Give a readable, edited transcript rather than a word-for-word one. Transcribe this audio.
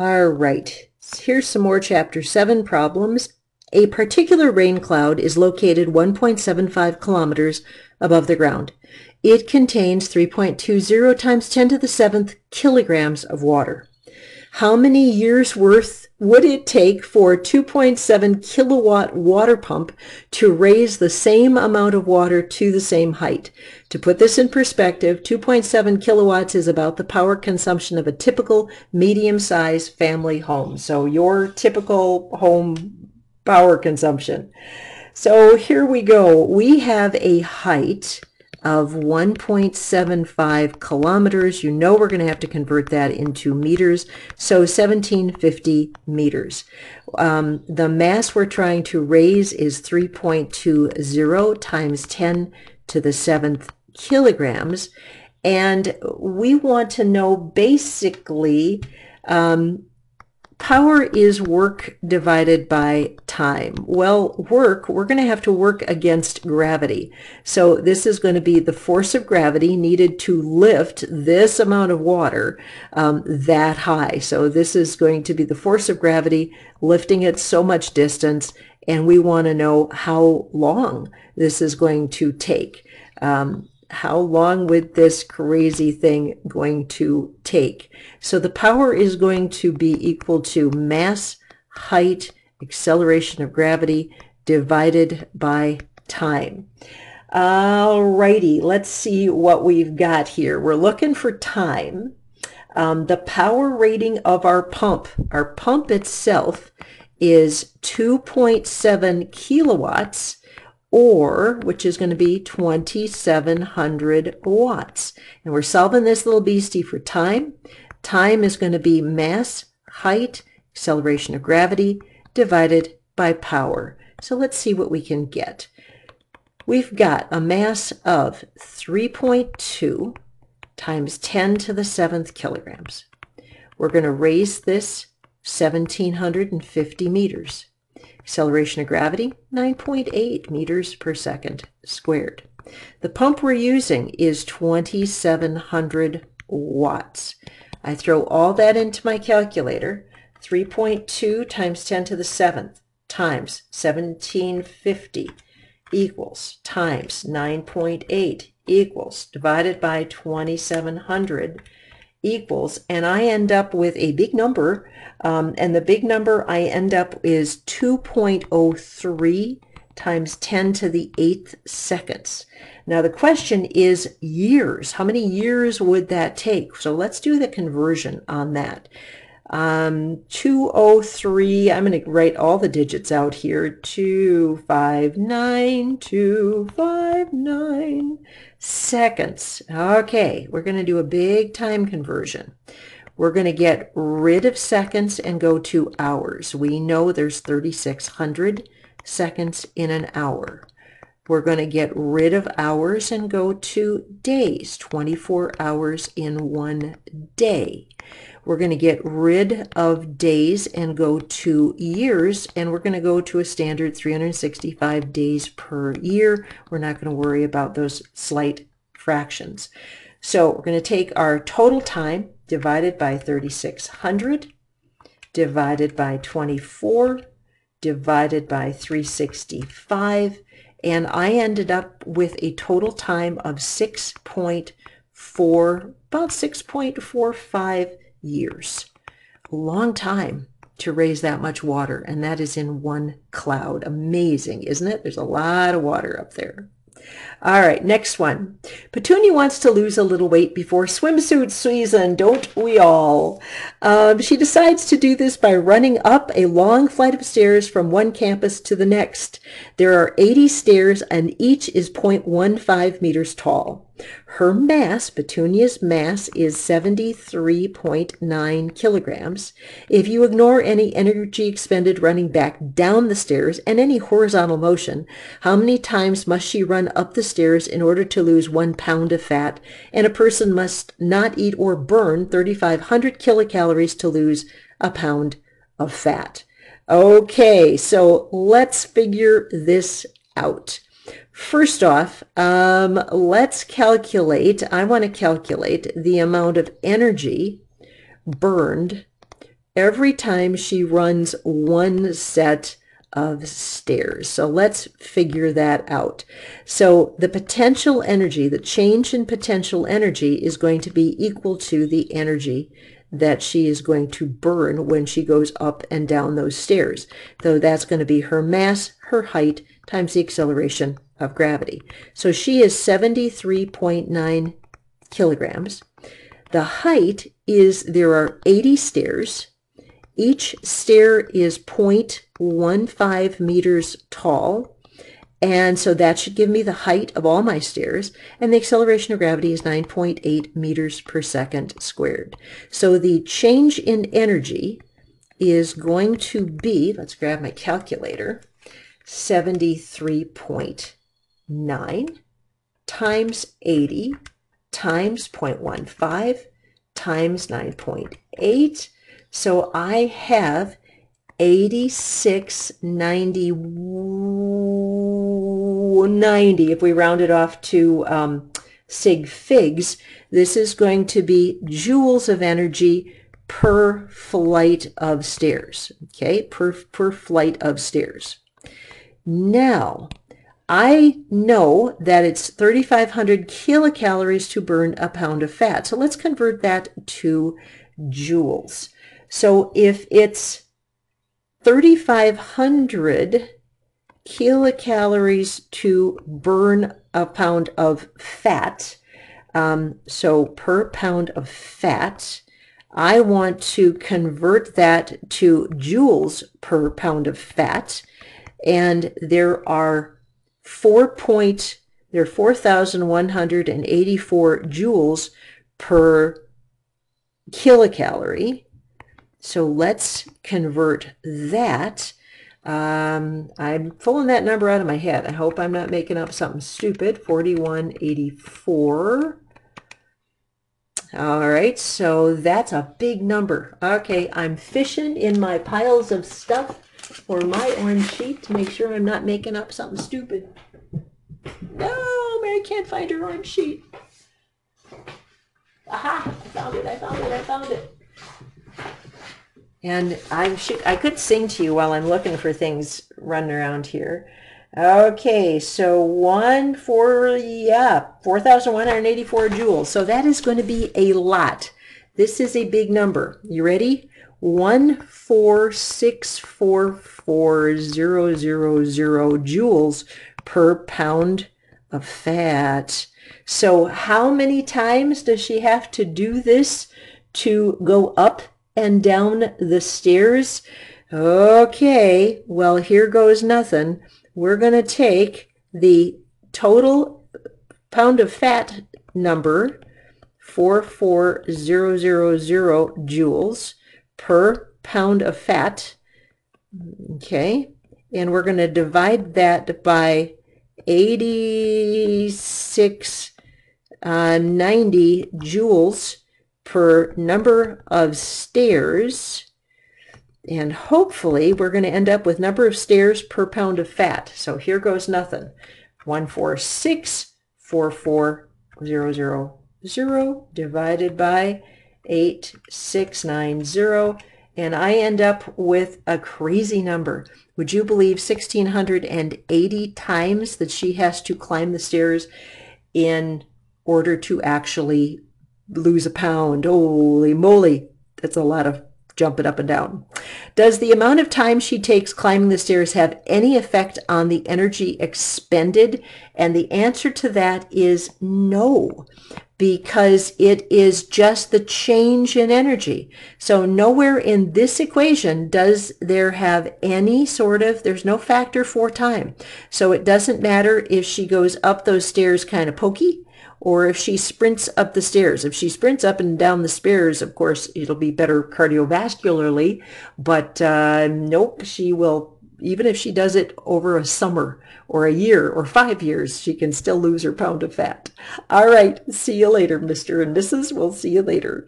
All right, here's some more Chapter 7 problems. A particular rain cloud is located 1.75 kilometers above the ground. It contains 3.20 times 10 to the 7th kilograms of water. How many years worth would it take for a 2.7 kilowatt water pump to raise the same amount of water to the same height? To put this in perspective, 2.7 kilowatts is about the power consumption of a typical medium-sized family home. So your typical home power consumption. So here we go. We have a height of 1.75 kilometers. You know we're going to have to convert that into meters, so 1750 meters. The mass we're trying to raise is 3.20 times 10 to the 7th kilograms, and we want to know basically power is work divided by time. Well, work, we're going to have to work against gravity. So this is going to be the force of gravity needed to lift this amount of water that high. So this is going to be the force of gravity lifting it so much distance, and we want to know how long this is going to take. How long would this crazy thing going to take? So the power is going to be equal to mass, height, acceleration of gravity divided by time. Alrighty, let's see what we've got here. We're looking for time. The power rating of our pump itself is 2.7 kilowatts, or which is going to be 2,700 watts. And we're solving this little beastie for time. Time is going to be mass, height, acceleration of gravity divided by power. So let's see what we can get. We've got a mass of 3.2 times 10 to the 7th kilograms. We're going to raise this 1,750 meters. Acceleration of gravity, 9.8 meters per second squared. The pump we're using is 2,700 watts. I throw all that into my calculator. 3.2 times 10 to the 7th times 1,750 equals times 9.8 equals divided by 2,700 equals, and I end up with a big number, and the big number I end up is 2.03 times 10 to the 8th seconds. Now the question is years. How many years would that take? So let's do the conversion on that. 203, I'm going to write all the digits out here, 259 seconds. Okay, we're going to do a big time conversion. We're going to get rid of seconds and go to hours. We know there's 3,600 seconds in an hour. We're going to get rid of hours and go to days, 24 hours in one day. We're going to get rid of days and go to years, and we're going to go to a standard 365 days per year. We're not going to worry about those slight fractions. So we're going to take our total time divided by 3,600, divided by 24, divided by 365, and I ended up with a total time of about 6.45 years. A long time to raise that much water, and that is in one cloud. Amazing, isn't it? There's a lot of water up there. All right, next one. Petunia wants to lose a little weight before swimsuit season, don't we all? She decides to do this by running up a long flight of stairs from one campus to the next. There are 80 stairs, and each is 0.15 meters tall. Her mass, Petunia's mass, is 73.9 kilograms. If you ignore any energy expended running back down the stairs and any horizontal motion, how many times must she run up the stairs in order to lose 1 pound of fat? And a person must not eat or burn 3,500 kilocalories to lose a pound of fat. Okay, so let's figure this out. First off, let's calculate, I want to calculate the amount of energy burned every time she runs one set of stairs. So let's figure that out. So the potential energy, the change in potential energy is going to be equal to the energy that she is going to burn when she goes up and down those stairs. So that's going to be her mass, her height, times the acceleration of gravity. So she is 73.9 kilograms. The height is, there are 80 stairs. Each stair is 0.15 meters tall, and so that should give me the height of all my stairs, and the acceleration of gravity is 9.8 meters per second squared. So the change in energy is going to be, let's grab my calculator, 73.9 times 80 times 0.15 times 9.8. So I have 8690, if we round it off to sig figs. This is going to be joules of energy per flight of stairs, okay, per flight of stairs. Now, I know that it's 3,500 kilocalories to burn a pound of fat. So let's convert that to joules. So if it's 3,500 kilocalories to burn a pound of fat, so per pound of fat, I want to convert that to joules per pound of fat, and there are 4,184 joules per kilocalorie. So let's convert that. I'm pulling that number out of my head. I hope I'm not making up something stupid. 4184. All right, so that's a big number. Okay, I'm fishing in my piles of stuff for my orange sheet to make sure I'm not making up something stupid. No, Mary can't find her orange sheet. Aha, I found it, I found it, I found it. And I could sing to you while I'm looking for things running around here. Okay, so 4,184 joules. So that is going to be a lot. This is a big number. You ready? 14644,000 joules per pound of fat. So how many times does she have to do this to go up and down the stairs? Okay, well, here goes nothing. We're going to take the total pound of fat number, 44,000 joules per pound of fat, okay, and we're going to divide that by 8690 joules per number of stairs, and hopefully we're going to end up with number of stairs per pound of fat. So here goes nothing. 14644,000 divided by 8690, and I end up with a crazy number. Would you believe 1,680 times that she has to climb the stairs in order to actually lose a pound? Holy moly, that's a lot of jumping up and down. Does the amount of time she takes climbing the stairs have any effect on the energy expended? And the answer to that is no, because it is just the change in energy. So nowhere in this equation does there have any sort of, there's no factor for time. So it doesn't matter if she goes up those stairs kind of pokey, or if she sprints up the stairs. If she sprints up and down the stairs, of course, it'll be better cardiovascularly, but nope, she will, even if she does it over a summer or a year or 5 years, she can still lose her pound of fat. All right, see you later, Mr. and Mrs. We'll see you later.